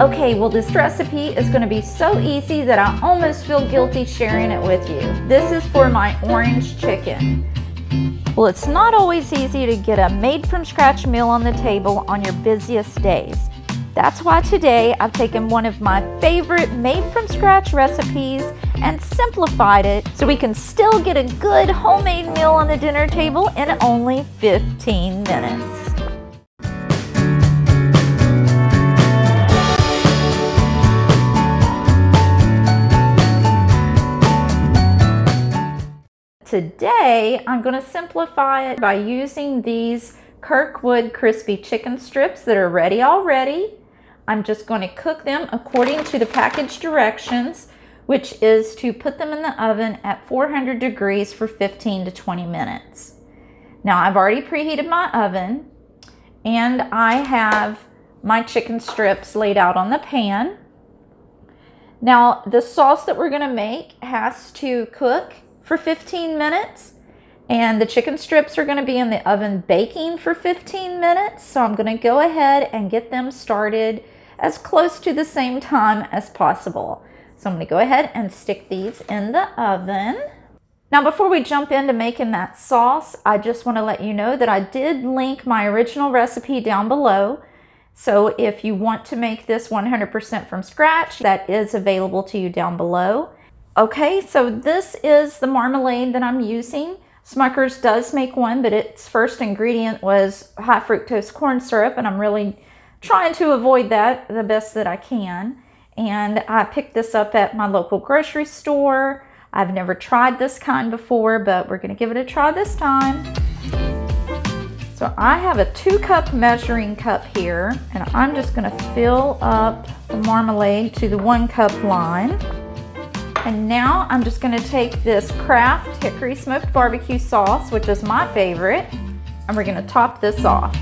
Okay, well this recipe is going to be so easy that I almost feel guilty sharing it with you. This is for my orange chicken. Well, it's not always easy to get a made from scratch meal on the table on your busiest days. That's why today I've taken one of my favorite made from scratch recipes and simplified it so we can still get a good homemade meal on the dinner table in only 15 minutes. Today, I'm going to simplify it by using these Kirkwood crispy chicken strips that are ready already. I'm just going to cook them according to the package directions, which is to put them in the oven at 400 degrees for 15 to 20 minutes. Now, I've already preheated my oven, and I have my chicken strips laid out on the pan. Now, the sauce that we're going to make has to cook for 15 minutes, and the chicken strips are going to be in the oven baking for 15 minutes. So I'm going to go ahead and get them started as close to the same time as possible. So I'm going to go ahead and stick these in the oven. Now, before we jump into making that sauce, I just want to let you know that I did link my original recipe down below. So if you want to make this 100% from scratch, that is available to you down below. Okay, so this is the marmalade that I'm using. Smucker's does make one, but its first ingredient was high fructose corn syrup, and I'm really trying to avoid that the best that I can. And I picked this up at my local grocery store. I've never tried this kind before, but we're going to give it a try this time. So I have a 2-cup measuring cup here, and I'm just going to fill up the marmalade to the 1-cup line. And now I'm just going to take this Kraft Hickory Smoked Barbecue Sauce, which is my favorite, and we're going to top this off.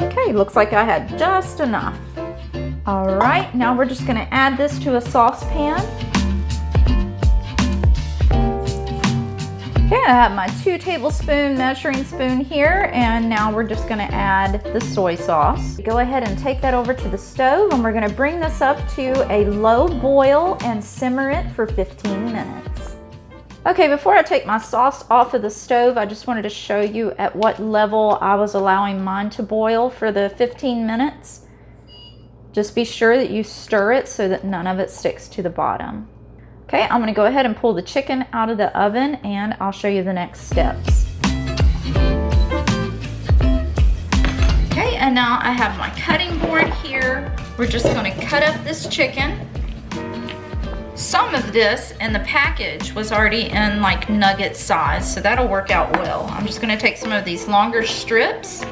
Okay, looks like I had just enough. All right, now we're just going to add this to a saucepan. Okay, I have my 2-tablespoon measuring spoon here, and now we're just going to add the soy sauce. Go ahead and take that over to the stove, and we're going to bring this up to a low boil and simmer it for 15 minutes. Okay, before I take my sauce off of the stove, I just wanted to show you at what level I was allowing mine to boil for the 15 minutes. Just be sure that you stir it so that none of it sticks to the bottom. Okay, I'm going to go ahead and pull the chicken out of the oven, and I'll show you the next steps. Okay, and now I have my cutting board here. We're just going to cut up this chicken. Some of this in the package was already in like nugget size, so that'll work out well. I'm just going to take some of these longer strips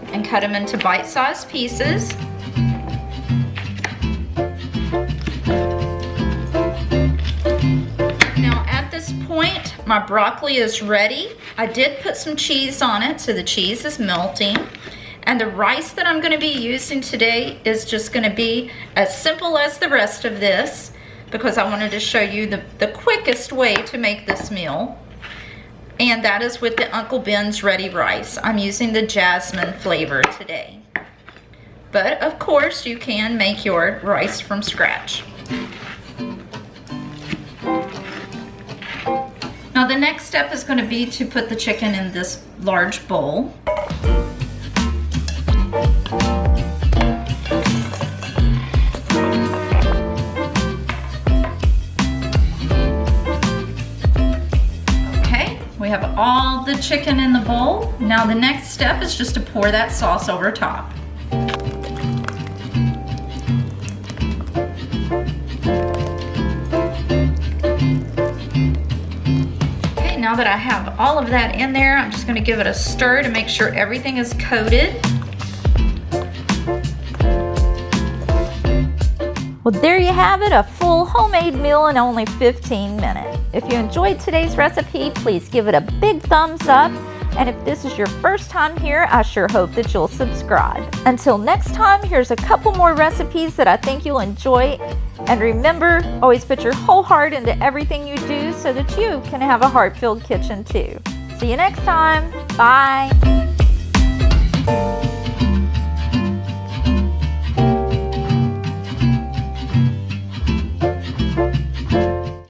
and cut them into bite-sized pieces. Point, my broccoli is ready. I did put some cheese on it, so the cheese is melting. And the rice that I'm going to be using today is just going to be as simple as the rest of this, because I wanted to show you the quickest way to make this meal. And that is with the Uncle Ben's Ready Rice. I'm using the jasmine flavor today. But of course, you can make your rice from scratch. Now the next step is going to be to put the chicken in this large bowl. Okay, we have all the chicken in the bowl. Now the next step is just to pour that sauce over top. Now that I have all of that in there, I'm just going to give it a stir to make sure everything is coated. Well, there you have it, a full homemade meal in only 15 minutes. If you enjoyed today's recipe, please give it a big thumbs up. And if this is your first time here, I sure hope that you'll subscribe. Until next time, here's a couple more recipes that I think you'll enjoy. And remember, always put your whole heart into everything you do so that you can have a heart-filled kitchen too. See you next time. Bye.